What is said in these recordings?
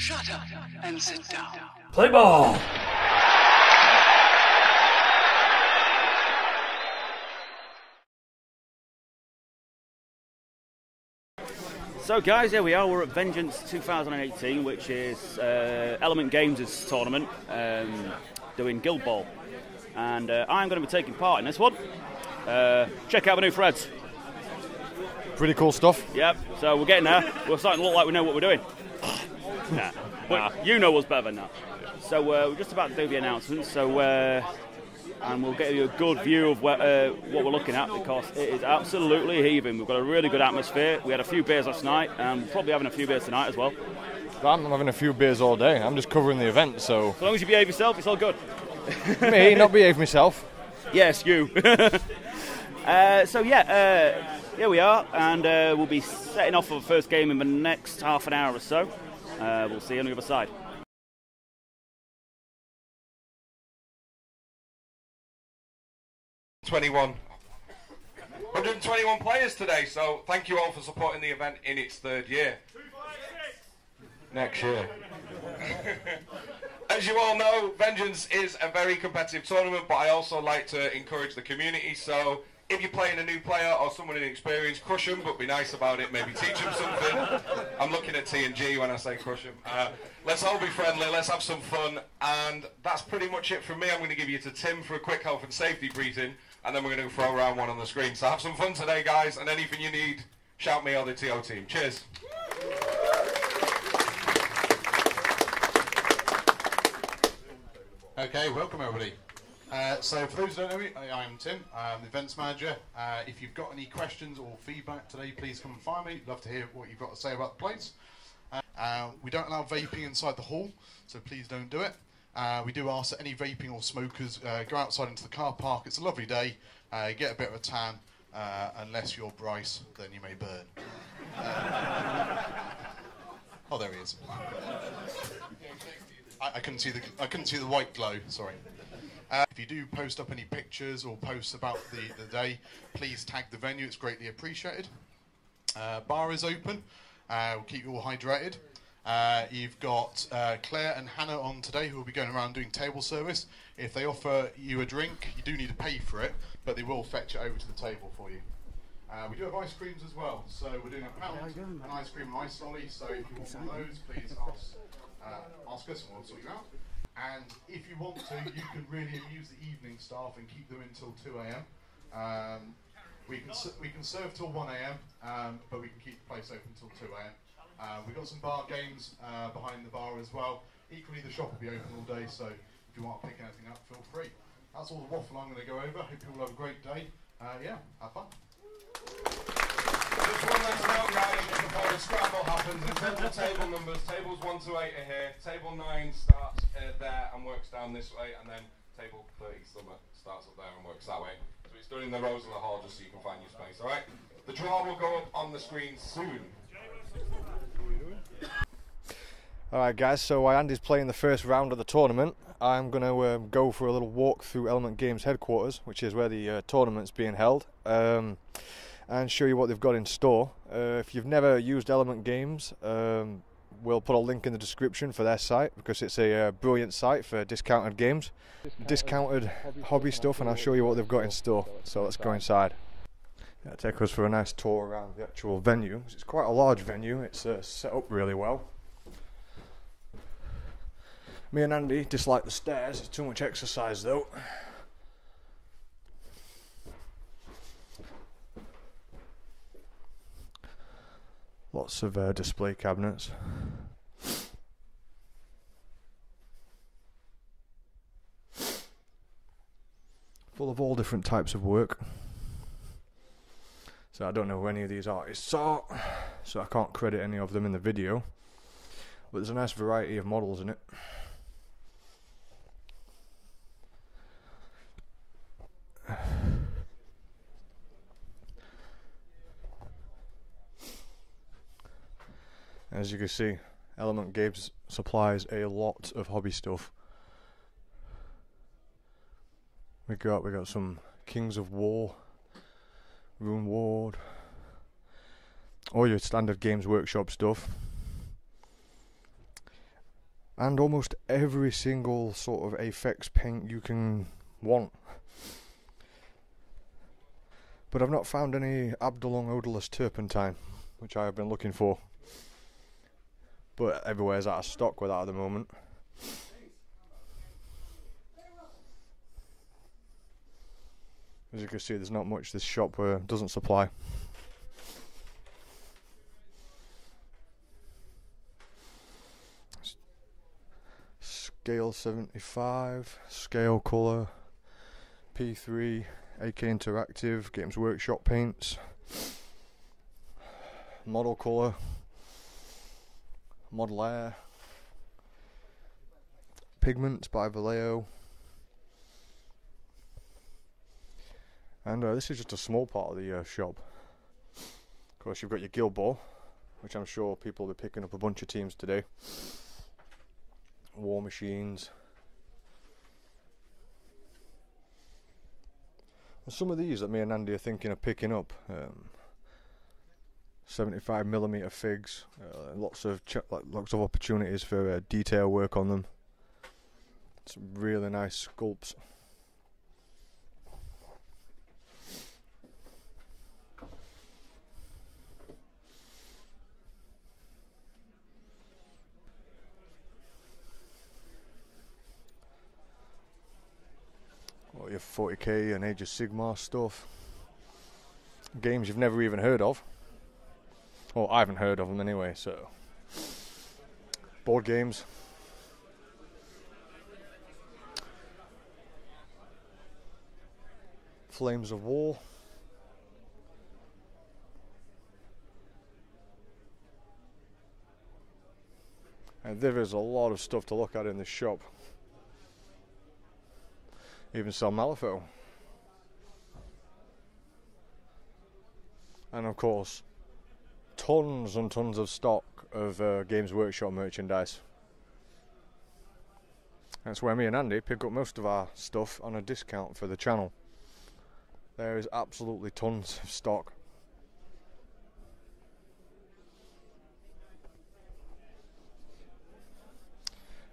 Shut up and sit down. Play ball! So guys, here we are, we're at Vengeance 2018, which is Element Games' tournament, doing Guild Ball. And I'm going to be taking part in this one. Check out the new threads. Pretty cool stuff. Yep, so we're getting there. We're starting to look like we know what we're doing. But you know us better than that. So we're just about to do the announcement, so and we'll get you a good view of what we're looking at, because it is absolutely heaving. We've got a really good atmosphere. We had a few beers last night, and we're probably having a few beers tonight as well. I'm having a few beers all day. I'm just covering the event, so... As long as you behave yourself, it's all good. Me, not behave myself. Yes, you. Here we are, and we'll be setting off for the first game in the next half an hour or so. We'll see you on the other side. 121 players today, so thank you all for supporting the event in its third year. Next year. As you all know, Vengeance is a very competitive tournament, but I also like to encourage the community, so if you're playing a new player or someone inexperienced, crush them, but be nice about it, maybe teach them something. I'm looking at T&G when I say crush them. Let's all be friendly, let's have some fun, and that's pretty much it from me. I'm going to give you to Tim for a quick health and safety briefing, and then we're going to throw around one on the screen. So have some fun today, guys, and anything you need, shout me or the TO team. Cheers. Okay, welcome everybody. So for those who don't know me, I am Tim, I'm the events manager. If you've got any questions or feedback today, please come and find me. Love to hear what you've got to say about the place. We don't allow vaping inside the hall, so please don't do it. We do ask that any vaping or smokers go outside into the car park. It's a lovely day, get a bit of a tan, unless you're Bryce, then you may burn. Oh, there he is. I couldn't see the white glow, sorry. If you do post up any pictures or posts about the day, please tag the venue, it's greatly appreciated. Bar is open, we'll keep you all hydrated. You've got Claire and Hannah on today who will be going around doing table service. If they offer you a drink, you do need to pay for it, but they will fetch it over to the table for you. We do have ice creams as well, so we're doing a pound, an ice cream and ice lolly, so if you want one of those, please ask us and we'll sort you out. And if you want to, you can really amuse the evening staff and keep them until 2 AM. We can serve till 1 AM, but we can keep the place open until 2 AM. We've got some bar games behind the bar as well. Equally, the shop will be open all day, so if you want to pick anything up, feel free. That's all the waffle I'm going to go over. Hope you all have a great day. Yeah, have fun. Just one last note, guys, before the scramble happens. In terms of table numbers, tables 1 to 8 are here. Table 9 starts there and works down this way, and then table 30 starts up there and works that way. So it's done in the rows of the hall just so you can find your space, alright? The draw will go up on the screen soon. Alright guys, so while Andy's playing the first round of the tournament, I'm going to go for a little walk through Element Games headquarters, which is where the tournament's being held, and show you what they've got in store. If you've never used Element Games, we'll put a link in the description for their site, because it's a brilliant site for discounted games, discounted hobby stuff, and I'll show you what they've got in store. So let's go inside. Yeah, take us for a nice tour around the actual venue. It's quite a large venue, it's set up really well. Me and Andy dislike the stairs, it's too much exercise though. Lots of display cabinets. Full of all different types of work. So I don't know who any of these artists are, so I can't credit any of them in the video. But there's a nice variety of models in it. As you can see, Element Games supplies a lot of hobby stuff. We got some Kings of War, Rune Ward, all your standard Games Workshop stuff. and almost every single sort of Aphex paint you can want. But I've not found any Abdulong odorless turpentine, which I have been looking for. But everywhere's out of stock with that at the moment. As you can see, there's not much this shop doesn't supply. Scale 75, scale colour, P3, AK Interactive, Games Workshop paints, model colour, model air, pigments by Vallejo. And this is just a small part of the shop. Of course, you've got your Guild Ball, which I'm sure people will be picking up a bunch of teams today. War machines. And some of these that me and Andy are thinking of picking up. 75mm figs. Lots of opportunities for detail work on them. Some really nice sculpts. Or your 40k and Age of Sigmar stuff. Games you've never even heard of. Well, I haven't heard of them anyway, so. Board games. Flames of War. And there is a lot of stuff to look at in this shop. Even sell Malifaux. And of course, tons and tons of stock of Games Workshop merchandise. That's where me and Andy pick up most of our stuff on a discount for the channel. There is absolutely tons of stock.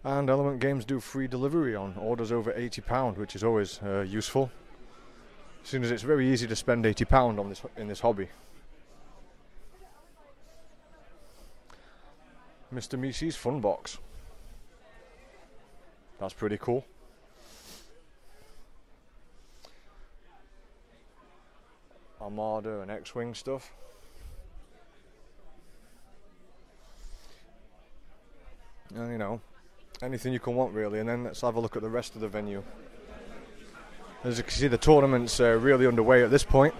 And Element Games do free delivery on orders over £80, which is always useful. As soon as it's very easy to spend £80 on in this hobby. Mr. Misi's Fun Box. That's pretty cool. Armada and X-Wing stuff. And you know, anything you can want really. And then let's have a look at the rest of the venue. As you can see, the tournament's really underway at this point.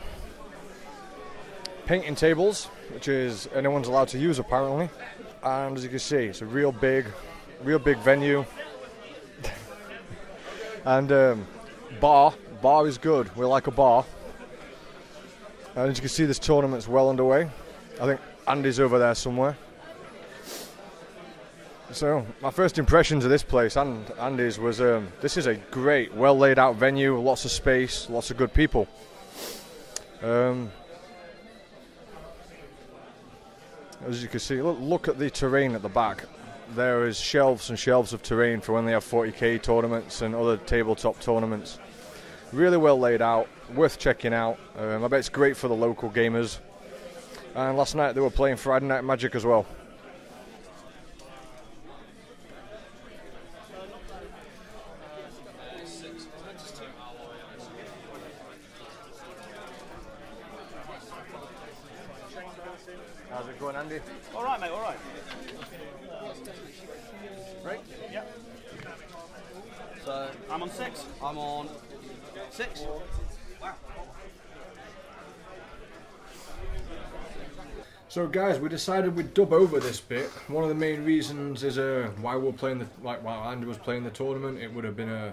Painting tables, which is anyone's allowed to use apparently. And as you can see, it's a real big venue. And bar is good. We like a bar. And as you can see, this tournament's well underway. I think Andy's over there somewhere. So my first impressions of this place and Andy's was this is a great, well laid out venue, lots of space, lots of good people. As you can see, look at the terrain at the back. There is shelves and shelves of terrain for when they have 40k tournaments and other tabletop tournaments. Really well laid out, worth checking out. I bet it's great for the local gamers. And last night they were playing Friday Night Magic as well. How's it going, Andy? All right, mate, all right. Right? Yep. So I'm on 6. I'm on 6. Wow. So guys, we decided we'd dub over this bit. One of the main reasons is why we're playing while Andy was playing the tournament, it would have been a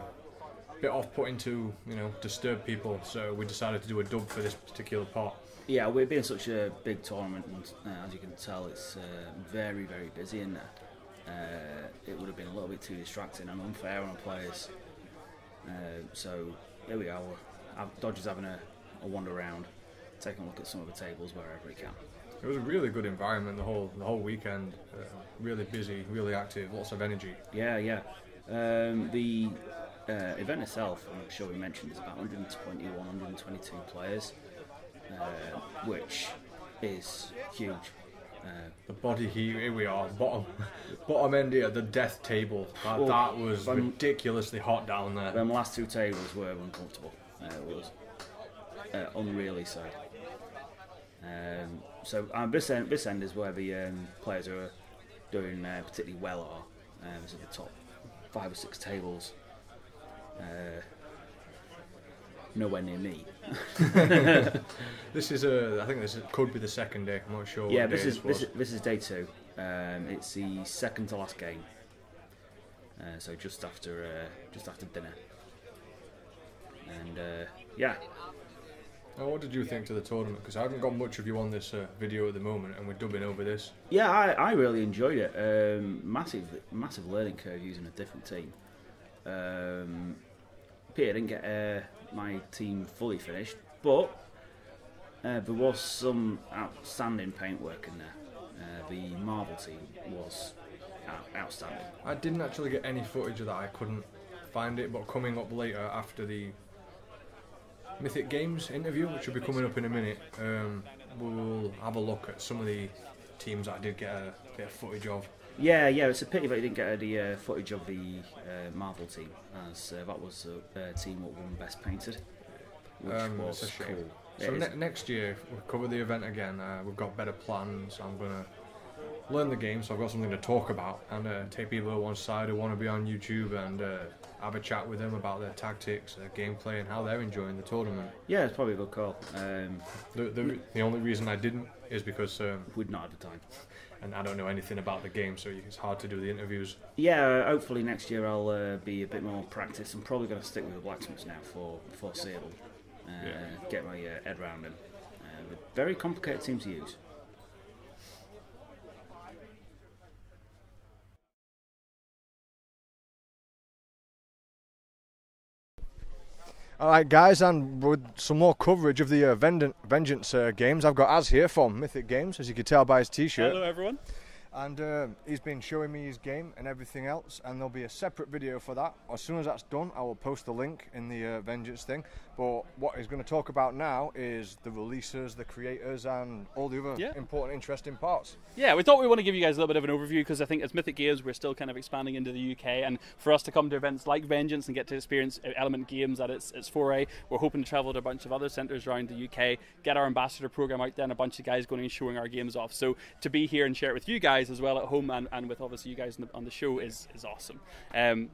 bit off-putting to, you know, disturb people. So we decided to do a dub for this particular part. Yeah, we're being such a big tournament, and as you can tell, it's very, very busy in there. It would have been a little bit too distracting and unfair on the players. So here we are. Dodger's having a wander around. taking a look at some of the tables wherever he can. It was a really good environment the whole weekend. Really busy, really active, lots of energy. Yeah, yeah. The event itself, I'm sure we mentioned, is about 121, 122 players, which is huge. The body heat, here we are, bottom end here, the death table. That was ridiculously hot down there. Them last two tables were uncomfortable. It was unreally so. So this end is where the players who are doing particularly well are. So the top 5 or 6 tables. Nowhere near me. This is I think this could be the second day. I'm not sure. Yeah, what this day is day 2. It's the second to last game. So just after dinner. And yeah. Now, what did you think to the tournament? Because I haven't got much of you on this video at the moment, and we're dubbing over this. Yeah, I really enjoyed it. Massive learning curve using a different team. Peter didn't get my team fully finished, but there was some outstanding paintwork in there. The Marvel team was outstanding. I didn't actually get any footage of that. I couldn't find it, but coming up later after the Mythic Games interview, which will be coming up in a minute, we'll have a look at some of the teams that I did get a bit of footage of. Yeah, it's a pity that you didn't get the footage of the Marvel team, as that was the team that won Best Painted, which was it's a shame. cool. So next year, if we cover the event again, we've got better plans. I'm going to learn the game, so I've got something to talk about, and take people to one side who want to be on YouTube and have a chat with them about their tactics, their gameplay, and how they're enjoying the tournament. Yeah, it's probably a good call. The only reason I didn't is because we'd not have the time. And I don't know anything about the game, so it's hard to do the interviews. Yeah, hopefully next year I'll be a bit more practiced. I'm probably going to stick with the blacksmiths now for foreseeable. Get my head around them. Very complicated team to use. Alright guys, and with some more coverage of the Vengeance games, I've got Az here from Mythic Games, as you can tell by his t-shirt. Hello everyone. And he's been showing me his game and everything else, and there'll be a separate video for that. As soon as that's done, I will post the link in the Vengeance thing. But what he's going to talk about now is the releases, the creators, and all the other important, interesting parts. Yeah, we thought we want to give you guys a little bit of an overview, because I think as Mythic Games we're still kind of expanding into the UK, and for us to come to events like Vengeance and get to experience Element Games at its foray, we're hoping to travel to a bunch of other centres around the UK, get our ambassador program out there, and a bunch of guys going and showing our games off. So to be here and share it with you guys as well at home, and with obviously you guys on the show is awesome.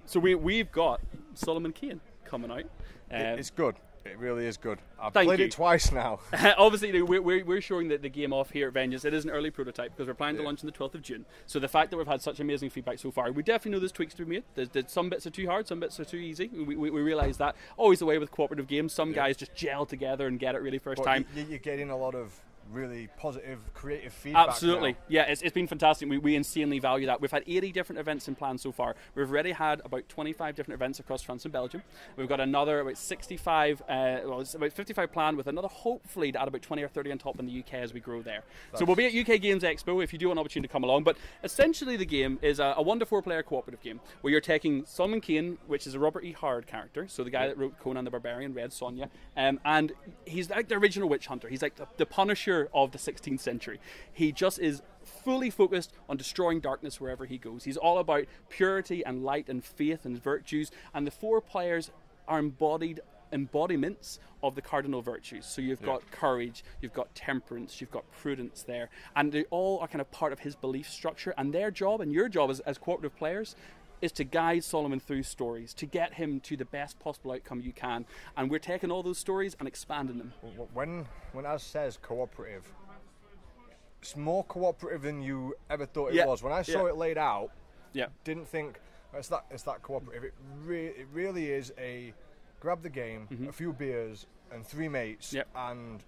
So we've got Solomon Kane coming out. It's good. It really is good. I've Thank played you. it twice now. Obviously, we're showing the game off here at Vengeance. It is an early prototype because we're planning to launch on the 12th of June. So the fact that we've had such amazing feedback so far, we definitely know there's tweaks to be made. There's some bits are too hard, some bits are too easy. We realise that. Always the way with cooperative games. Some guys just gel together and get it really first time. You're getting a lot of really positive, creative feedback. Absolutely. Now. Yeah, it's been fantastic. We insanely value that. We've had 80 different events in plan so far. We've already had about 25 different events across France and Belgium. We've got another about 65, it's about 55 planned, with another hopefully to add about 20 or 30 on top in the UK as we grow there. So we'll be at UK Games Expo if you do want an opportunity to come along. But essentially the game is a 1 to 4 player cooperative game where you're taking Solomon Kane, which is a Robert E. Howard character, so the guy that wrote Conan the Barbarian, Red Sonja, and he's like the original witch hunter. He's like the Punisher of the 16th century. He just is fully focused on destroying darkness wherever he goes. He's all about purity and light and faith and virtues, and the 4 players are embodiments of the cardinal virtues. So you've got courage, you've got temperance, you've got prudence there, and they all are kind of part of his belief structure, and their job and your job as cooperative players is to guide Solomon through stories, to get him to the best possible outcome you can. And we're taking all those stories and expanding them. When Az says cooperative, it's more cooperative than you ever thought it was. When I saw it laid out, didn't think it's that cooperative. It really is a grab the game, a few beers, and 3 mates, and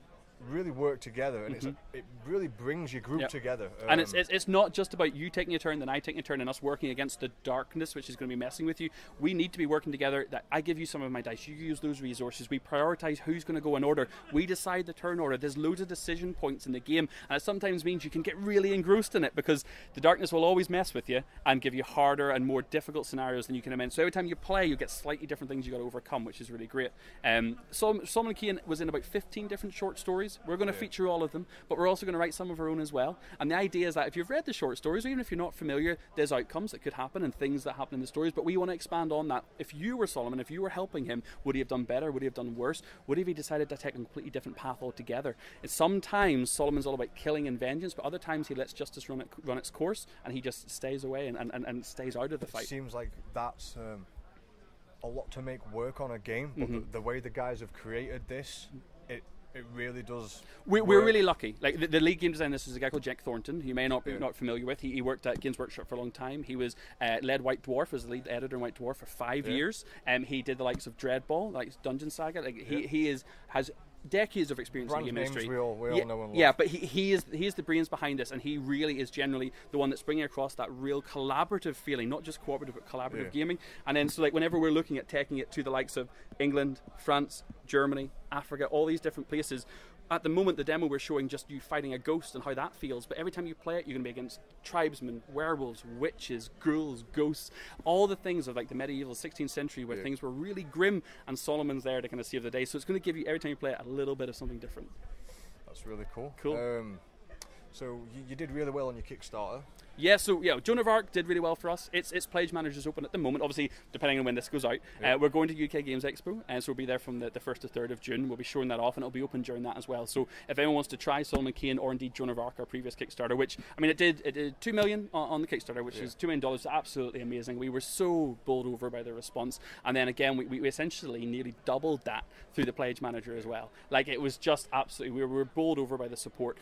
really work together, and it really brings your group together. And it's not just about you taking a turn, then I taking a turn, and us working against the darkness, which is going to be messing with you. We need to be working together. That I give you some of my dice, you use those resources. We prioritize who's going to go in order. We decide the turn order. There's loads of decision points in the game, and it sometimes means you can get really engrossed in it because the darkness will always mess with you and give you harder and more difficult scenarios than you can imagine. So every time you play, you get slightly different things you got to overcome, which is really great. Solomon Kane was in about 15 different short stories. We're going to feature all of them, but we're also going to write some of our own as well. And the idea is that if you've read the short stories, or even if you're not familiar, there's outcomes that could happen and things that happen in the stories, but we want to expand on that. If you were Solomon, if you were helping him, would he have done better? Would he have done worse? Would he have decided to take a completely different path altogether? And sometimes Solomon's all about killing and vengeance, but other times he lets justice run its course and he just stays away and stays out of the fight. It seems like that's a lot to make work on a game, but the way the guys have created this, it really does. We're really lucky. Like the lead game designer, this is a guy called Jack Thornton, who you may not be familiar with. He worked at Games Workshop for a long time. He was led White Dwarf as the lead editor in White Dwarf for 5 years. He did the likes of Dreadball, like Dungeon Saga. Like he has decades of experience in the game industry. We all know and love. Yeah, but he is the brains behind this, and he really is generally the one that's bringing across that real collaborative feeling, not just cooperative but collaborative gaming. And then so like whenever we're looking at taking it to the likes of England, France, Germany, Africa, all these different places. At the moment, the demo we're showing just you fighting a ghost and how that feels, but every time you play it, you're going to be against tribesmen, werewolves, witches, ghouls, ghosts, all the things of like the medieval 16th century where things were really grim, and Solomon's there to kind of save the day. So it's going to give you, every time you play it, a little bit of something different. That's really cool. Cool. So you did really well on your Kickstarter. Yeah, so Joan of Arc did really well for us. Its pledge manager is open at the moment, obviously depending on when this goes out. We're going to UK Games Expo, and so we'll be there from the 1st to 3rd of June. We'll be showing that off, and it'll be open during that as well. So if anyone wants to try Solomon Kane or indeed Joan of Arc, our previous Kickstarter, which I mean it did $2 million on the Kickstarter, which is $2 million, absolutely amazing. We were so bowled over by the response, and then again we essentially nearly doubled that through the pledge manager as well. Like it was just absolutely, we were bowled over by the support.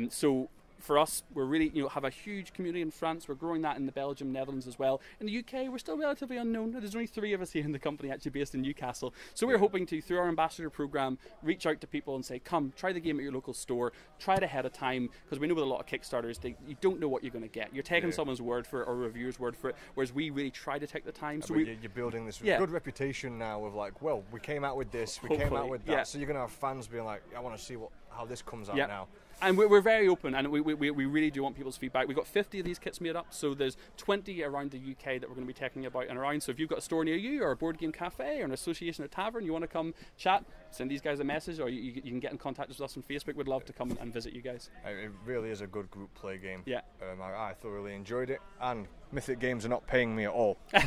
So for us, we're really, have a huge community in France. We're growing that in the Belgium, Netherlands as well. In the UK, we're still relatively unknown. There's only 3 of us here in the company actually based in Newcastle. So we're hoping to, through our ambassador program, reach out to people and say, come, try the game at your local store. Try it ahead of time, because we know with a lot of Kickstarters, you don't know what you're going to get. You're taking someone's word for it or a reviewer's word for it, whereas we really try to take the time. So you're building this good reputation now of like, well, we came out with this, we came out with that. So you're going to have fans being like, I want to see how this comes out now. And we're very open, and we really do want people's feedback. We've got 50 of these kits made up, so there's 20 around the UK that we're going to be taking about and around. So if you've got a store near you, or a board game cafe, or an association or tavern, you want to come chat, send these guys a message, or you can get in contact with us on Facebook. We'd love to come and visit you guys. It really is a good group play game. Yeah. I thoroughly enjoyed it, and Mythic Games are not paying me at all. I'm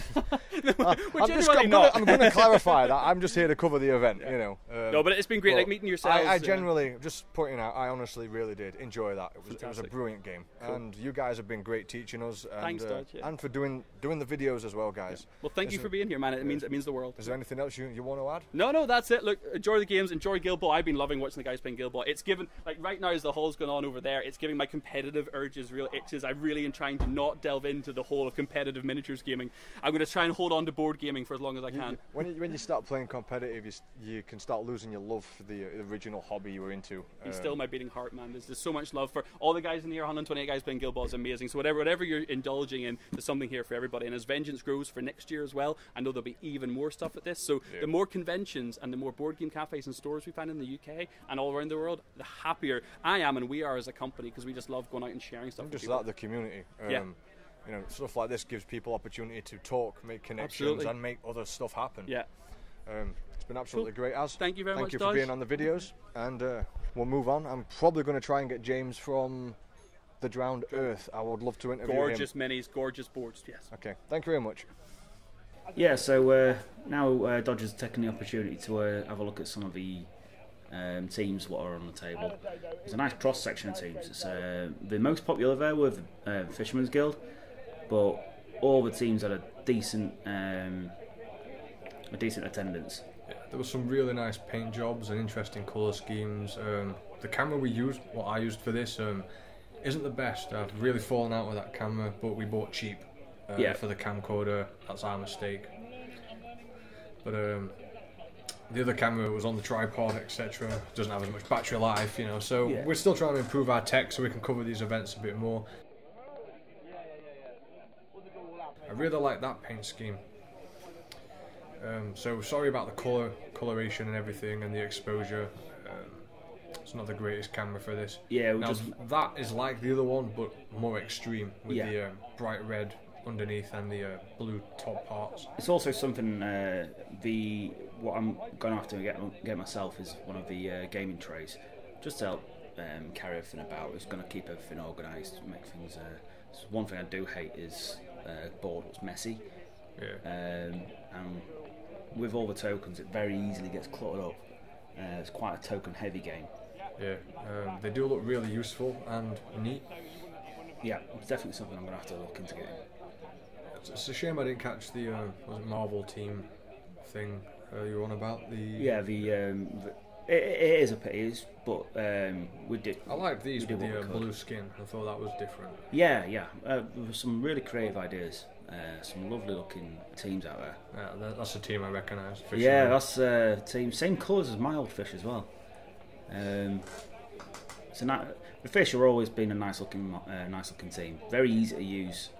going to clarify that. I'm just here to cover the event, no, but it's been great, like meeting yourselves. I generally, just pointing out, I honestly really did enjoy that. It was a brilliant game. Cool. And you guys have been great teaching us. And, thanks, Dodge. And for doing the videos as well, guys. Well, thank you for being here, man. It means the world. Is there anything else you want to add? No, that's it. Look, enjoy the games, enjoy Guild Ball. I've been loving watching the guys playing Guild Ball. It's given, like right now as the haul's going on over there, it's giving my competitive urges real itches. I really am trying to not delve into the whole of competitive miniatures gaming. I'm going to try and hold on to board gaming for as long as I can. When you start playing competitive, you can start losing your love for the original hobby you were into. He's still my beating heart, man. There's so much love for all the guys in here. 128 guys playing Guild Ball is amazing. So whatever you're indulging in, there's something here for everybody. And as Vengeance grows for next year as well, I know there'll be even more stuff at this. So the more conventions and the more board game cafes and stores we find in the UK and all around the world, the happier I am and we are as a company, because we just love going out and sharing stuff. Just like the community. Stuff like this gives people opportunity to talk, make connections, and make other stuff happen. Yeah. It's been absolutely great, Az. Thank you very much, Thank you for being on the videos, and we'll move on. I'm probably going to try and get James from The Drowned Earth. I would love to interview him. Gorgeous minis, gorgeous boards, yes. Okay, thank you very much. Yeah, so now Dodge has taken the opportunity to have a look at some of the teams what are on the table. There's a nice cross section of teams. It's the most popular there with Fisherman's Guild, but all the teams had a decent attendance. Yeah, there was some really nice paint jobs and interesting colour schemes. The camera I used for this, isn't the best. I've really fallen out with that camera, but we bought cheap for the camcorder. That's our mistake. But the other camera was on the tripod, etc. Doesn't have as much battery life, you know. So Yeah. we're still trying to improve our tech so we can cover these events a bit more. I really like that paint scheme. So sorry about the coloration and everything and the exposure. It's not the greatest camera for this. Yeah, now, that is like the other one, but more extreme with the bright red underneath and the blue top parts. It's also something. What I'm going to have to get myself is one of the gaming trays, just to help carry everything about. It's going to keep everything organised, make things. One thing I do hate is board that's messy. Yeah. And with all the tokens, it very easily gets cluttered up. It's quite a token-heavy game. Yeah, they do look really useful and neat. Yeah, it's definitely something I'm going to have to look into getting. It's a shame I didn't catch the was it Marvel team thing you were on about. It is a pity, but we did. I like these with the blue skin. I thought that was different. Yeah. There were some really creative ideas. Some lovely looking teams out there. Yeah, that's a team I recognise. Yeah, that's a team. Same colours as my old fish as well. The fish have always been a nice looking team. Very easy to use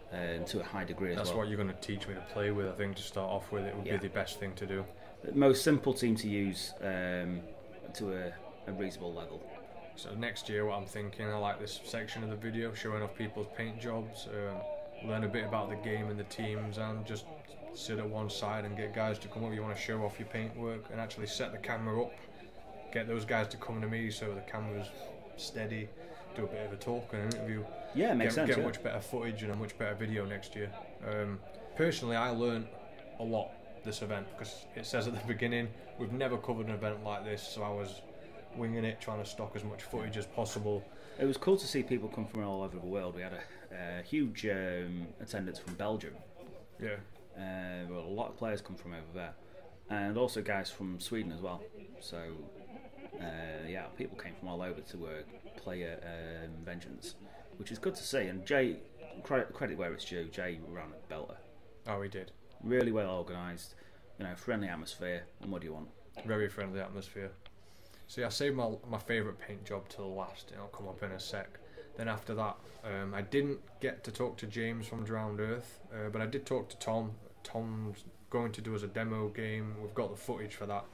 to a high degree as well. That's what you're going to teach me to play with. I think to start off with, it would be the best thing to do. The most simple team to use to a reasonable level. So next year, what I'm thinking, I like this section of the video showing off people's paint jobs, learn a bit about the game and the teams, and just sit at one side and get guys to come up. You want to show off your paint work and actually set the camera up. Get those guys to come to me so the camera's steady. Do a bit of a talk and an interview. Yeah, it makes sense. Get much better footage and a much better video next year. Personally, I learned a lot this event because it says at the beginning we've never covered an event like this, so I was winging it, trying to stock as much footage as possible. It was cool to see people come from all over the world. We had a huge attendance from Belgium. Yeah. Well, a lot of players come from over there, and also guys from Sweden as well. So people came from all over to play at Vengeance, which is good to see. And Jay, credit where it's due, Jay ran a belter. Oh, he did. Really well organised, friendly atmosphere. And what do you want? Very friendly atmosphere. See, I saved my favourite paint job till last, and I'll come up in a sec. Then after that, I didn't get to talk to James from Drowned Earth, but I did talk to Tom. Tom's going to do as a demo game. We've got the footage for that.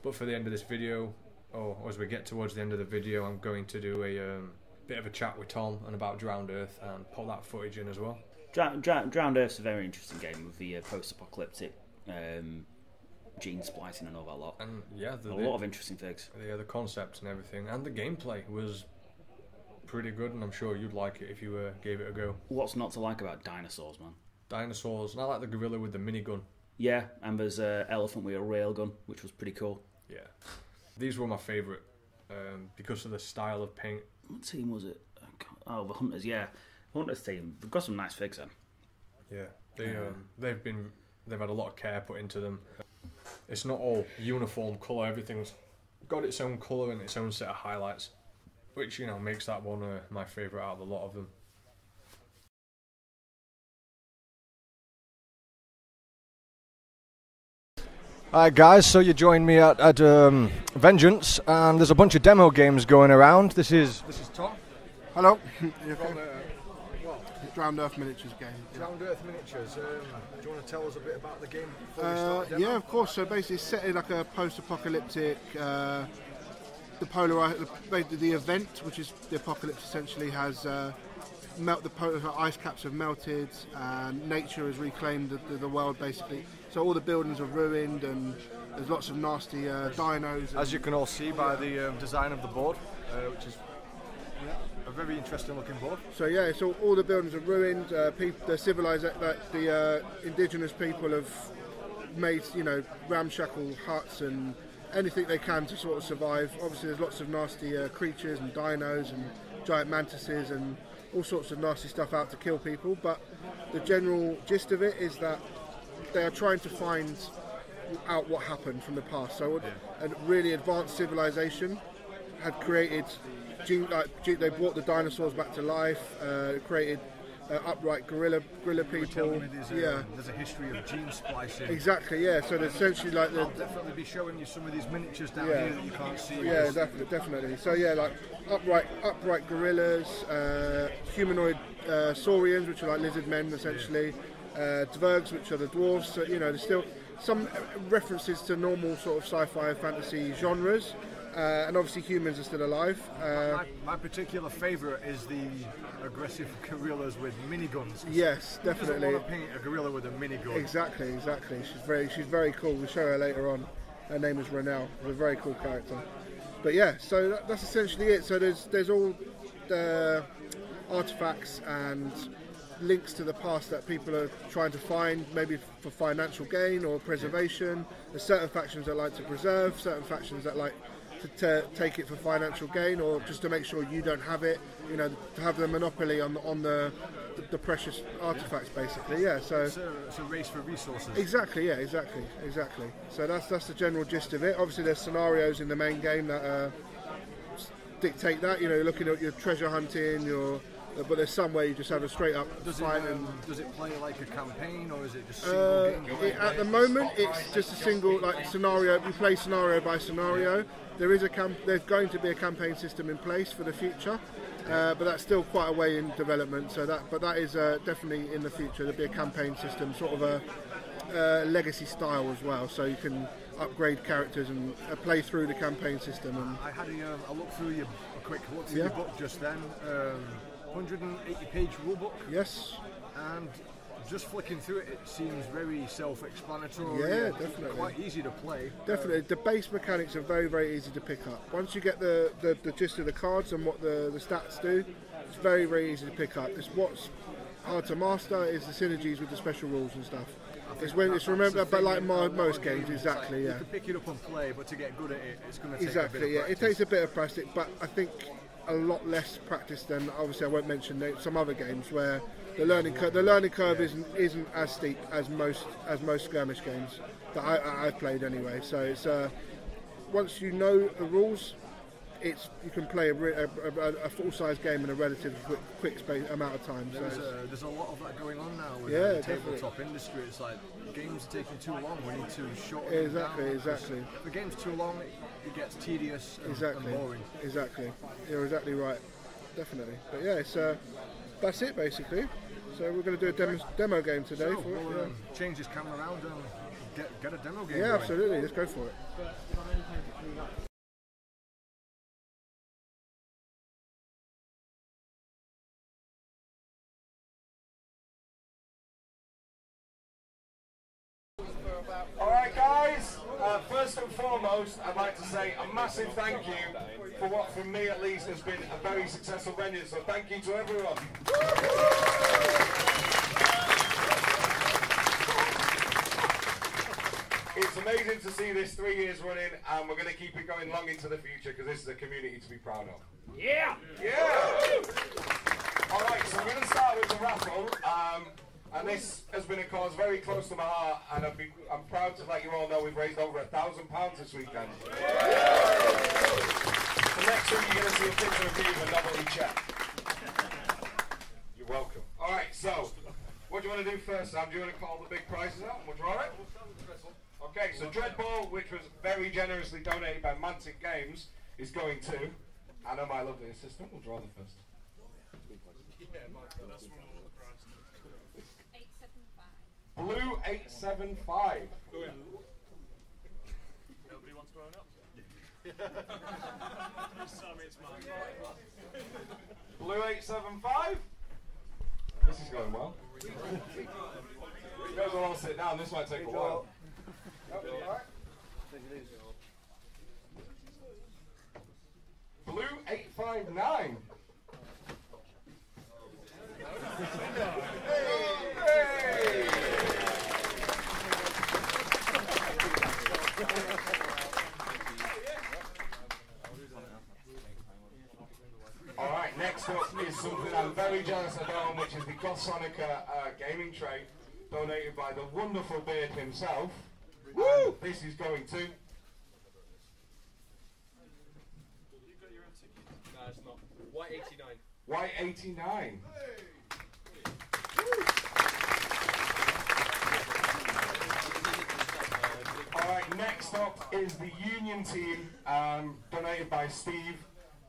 But for the end of this video, or as we get towards the end of the video, I'm going to do a bit of a chat with Tom and about Drowned Earth and put that footage in as well. Drowned Earth's a very interesting game with the post-apocalyptic gene splicing and all that lot. And yeah, a lot of interesting things. Yeah, the concept and everything, and the gameplay was pretty good, and I'm sure you'd like it if you gave it a go. What's not to like about dinosaurs, man? Dinosaurs, and I like the gorilla with the minigun. Yeah, and there's an elephant with a railgun, which was pretty cool. Yeah, these were my favourite because of the style of paint. What team was it? Oh, the Hunters. Yeah, Hunters team. They've got some nice figs then. Yeah, they've had a lot of care put into them. It's not all uniform colour. Everything's got its own colour and its own set of highlights, which makes that one my favourite out of a lot of them. Alright guys, so you joined me at Vengeance, and there's a bunch of demo games going around. This is Tom. Hello. Drowned Earth Miniatures game. Drowned Earth Miniatures. Do you want to tell us a bit about the game before we start? Yeah, of course. So basically, it's set in like a post-apocalyptic. The event, which is the apocalypse, essentially has the ice caps have melted, and nature has reclaimed the world basically. So all the buildings are ruined, and there's lots of nasty dinos. As you can all see by the design of the board, which is a very interesting looking board. So yeah, so all the buildings are ruined. The indigenous people have made ramshackle huts and anything they can to sort of survive. Obviously, there's lots of nasty creatures and dinos and giant mantises and all sorts of nasty stuff out to kill people. But the general gist of it is that they are trying to find out what happened from the past. So a really advanced civilization had created, they brought the dinosaurs back to life, created upright gorilla people. There's a history of gene splicing. Exactly, yeah. So there's essentially like I'll definitely be showing you some of these miniatures down Yeah. here that you can't see. Yeah, definitely. So yeah, like upright gorillas, humanoid saurians, which are like lizard men essentially, dwergs, which are the dwarves. So there's still some references to normal sort of sci-fi and fantasy genres, and obviously humans are still alive. My particular favourite is the aggressive gorillas with miniguns. Yes, definitely. I want to paint a gorilla with a minigun. Exactly. She's very cool. We'll show her later on. Her name is Renelle. She's a very cool character. But yeah, so that's essentially it. So there's all the artifacts and links to the past that people are trying to find, maybe for financial gain or preservation. There's certain factions that like to preserve, certain factions that like to take it for financial gain, or just to make sure you don't have it. To have the monopoly on the precious artifacts, basically. Yeah. So it's a race for resources. Exactly. Yeah. Exactly. So that's the general gist of it. Obviously, there's scenarios in the main game that dictate that. You're looking at your treasure hunting, but there's some where you just have a straight up fight. Does it play like a campaign, or is it just single game? At the moment, it's just a single scenario. We play scenario by scenario. There's going to be a campaign system in place for the future, but that's still quite a way in development. But that is definitely in the future. There'll be a campaign system, sort of a legacy style as well, so you can upgrade characters and play through the campaign system. And I had a look through your book just then. 180-page rulebook. Yes. And just flicking through it, it seems very self-explanatory. Yeah, definitely. Quite easy to play. Definitely. The base mechanics are very, very easy to pick up. Once you get the gist of the cards and what the stats do, it's very, very easy to pick up. What's hard to master is the synergies with the special rules and stuff. But like most games, exactly. Yeah. You can pick it up and play, but to get good at it, it's going to take exactly. A bit of practice. It takes a bit of practice, but I think a lot less practice than, obviously I won't mention some other games where the learning curve isn't as steep as most skirmish games that I've played anyway. So it's once you know the rules, you can play a full-size game in a relatively quick amount of time. There's a lot of that going on now with the tabletop industry. It's like games are taking too long. We need to shorten it down. Exactly. If the game's too long, it gets tedious and boring. Exactly. You're exactly right. Definitely. But yeah, that's it basically. So we're going to do a demo game today. We'll change this camera around and get a demo game. Yeah, going. absolutely. Let's go for it. Alright guys, first and foremost I'd like to say a massive thank you for what from me at least has been a very successful venue, so thank you to everyone. It's amazing to see this 3 years running, and we're going to keep it going long into the future because this is a community to be proud of. Yeah! Yeah! Alright, so we're going to start with the raffle. And this has been a cause very close to my heart, and I'm proud to let you all know we've raised over £1,000 this weekend. So next week you're going to see a picture of me with a novelty check. You're welcome. Alright, so, what do you want to do first, Sam? Do you want to call the big prizes out? We'll draw it? Okay, so Dreadball, which was very generously donated by Mantic Games, is going to Anna, my lovely assistant. We'll draw them first. Blue 875. Nobody wants grown up. Blue 875. This is going well. You guys will all sit down. This might take a while. Blue 859. Hey! Alright, next up is something I'm very jealous about, which is the Gotsonica gaming tray, donated by the wonderful Beard himself. Woo! This is going to... No, it's not. White 89. White 89. Alright, next up is the Union team, donated by Steve,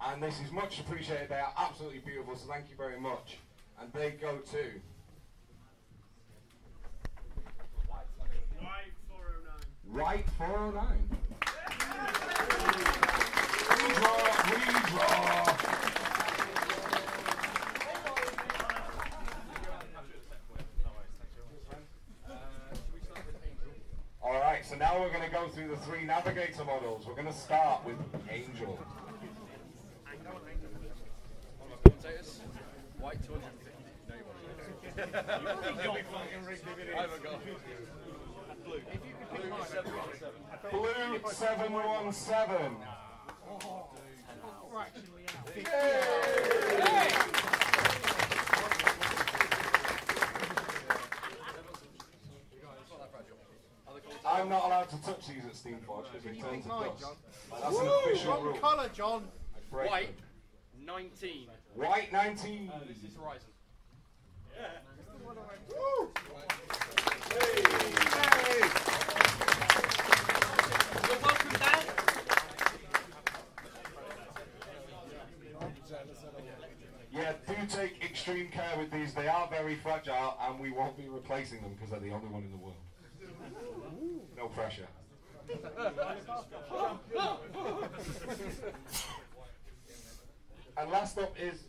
and this is much appreciated. They are absolutely beautiful, so thank you very much. And they go to... White 409. Redraw. Alright, so now we're going to go through the 3 navigator models. We're going to start with Angel. White 250. No, you won't. Blue 717. I'm not allowed to touch these at Steamforge because they turn to dust. That's an official rule. Colour, John. White 19. White 19. This is Horizon. You're welcome down. Yeah, do take extreme care with these. They are very fragile and we won't be replacing them because they're the only one in the world. No pressure. And last up is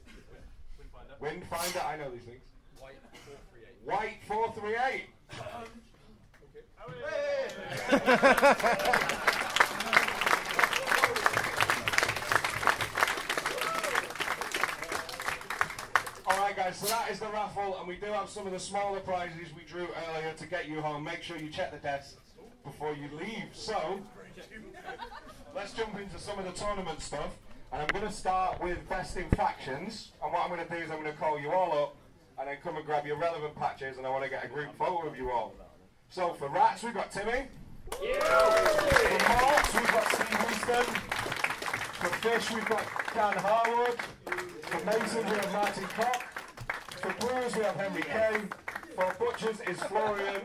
Windfinder. I know these things. White 438. Alright guys, so that is the raffle, and we do have some of the smaller prizes we drew earlier to get you home. Make sure you check the desks before you leave. So, let's jump into some of the tournament stuff. And I'm going to start with best in factions. And what I'm going to do is I'm going to call you all up and then come and grab your relevant patches, and I want to get a group photo of you all. So for Rats, we've got Timmy. For Hawks, we've got Steve Winston. For Fish, we've got Dan Harwood. For Mason, we have Martin Cock. For Brewers, we have Henry Kay. For Butchers is Florian.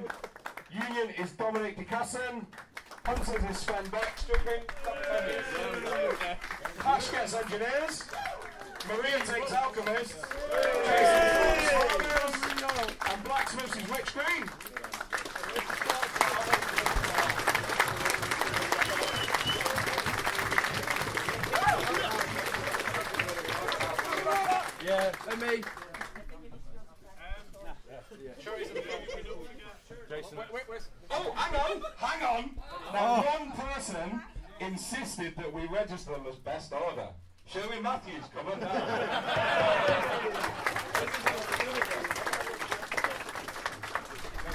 Union is Dominic DeCasson. Hunters is Sven Beck. Ash gets Engineers. Maria takes Alchemist. Jason takes Warriors. And Blacksmiths is Rich Green. Yeah, and me. Jason. Oh, hang on. Now, one person insisted that we register them as best order. Sherwin Matthews, come on down.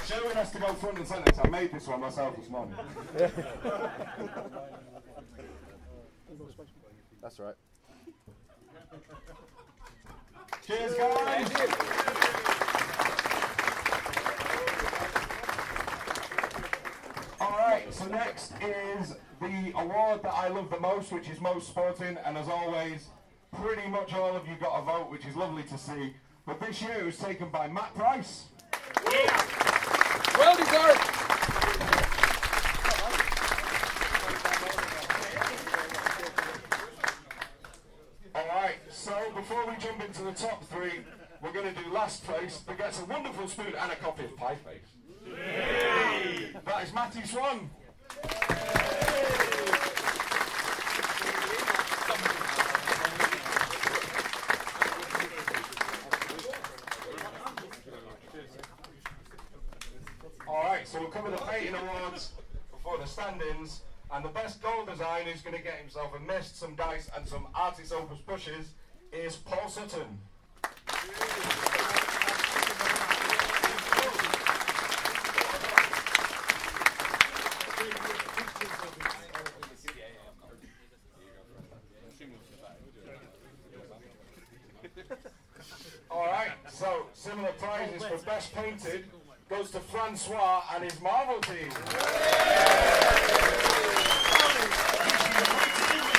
Sherwin has to go front and centre, so I made this one myself this morning. That's right. Cheers, guys. Alright, so next is the award that I love the most, which is Most Sporting, and as always, pretty much all of you got a vote, which is lovely to see. But this year it was taken by Matt Price. Yeah. Well deserved. Alright, so before we jump into the top 3, we're going to do last place that gets a wonderful spoon and a copy of Pie Face. Yay. That is Matthew Swan. Alright, so we'll cover the painting awards before the stand-ins, and the best goal design who's going to get himself a mist, some dice and some Artis Opus brushes is Paul Sutton. Alright, so similar prizes for best painted goes to Francois and his Marvel team. For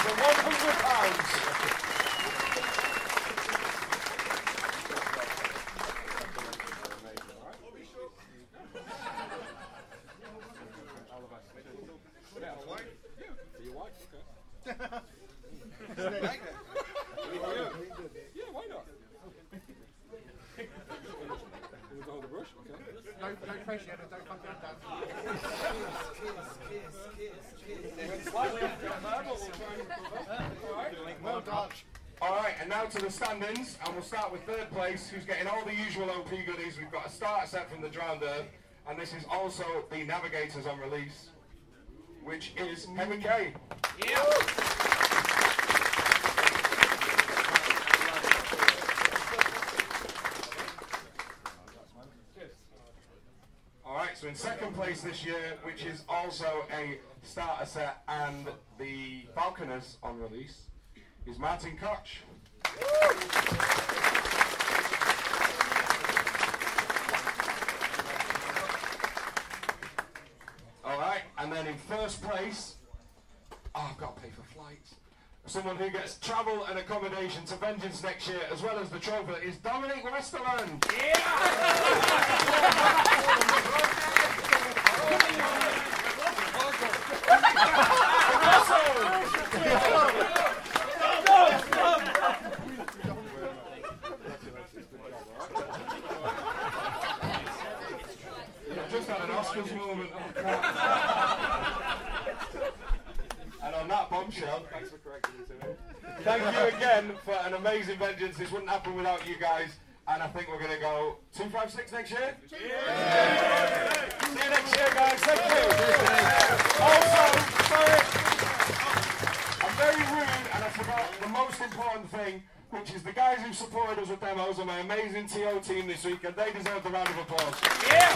£100. now to the standings, and we'll start with third place, who's getting all the usual OP goodies. We've got a starter set from the Drowned Earth, and this is also the Navigators on release, which is Kevin Kane. Yeah. Alright, so in second place this year, which is also a starter set and the Falconers on release, is Martin Koch. Alright, and then in first place, I've got to pay for flights. Someone who gets travel and accommodation to Vengeance next year, as well as the trophy, is Dominic Westerland. I've just had an Oscars moment. Oh, crap. And on that bombshell, thanks for correcting me today. Thank you again for an amazing Vengeance. This wouldn't happen without you guys. And I think we're going to go 256 next year. Yeah. See you next year, guys. Thank you. Also, sorry, I'm very rude, and I forgot the most important thing, which is the guys who supported us with demos are my amazing TO team this week, and they deserve the round of applause. Yeah.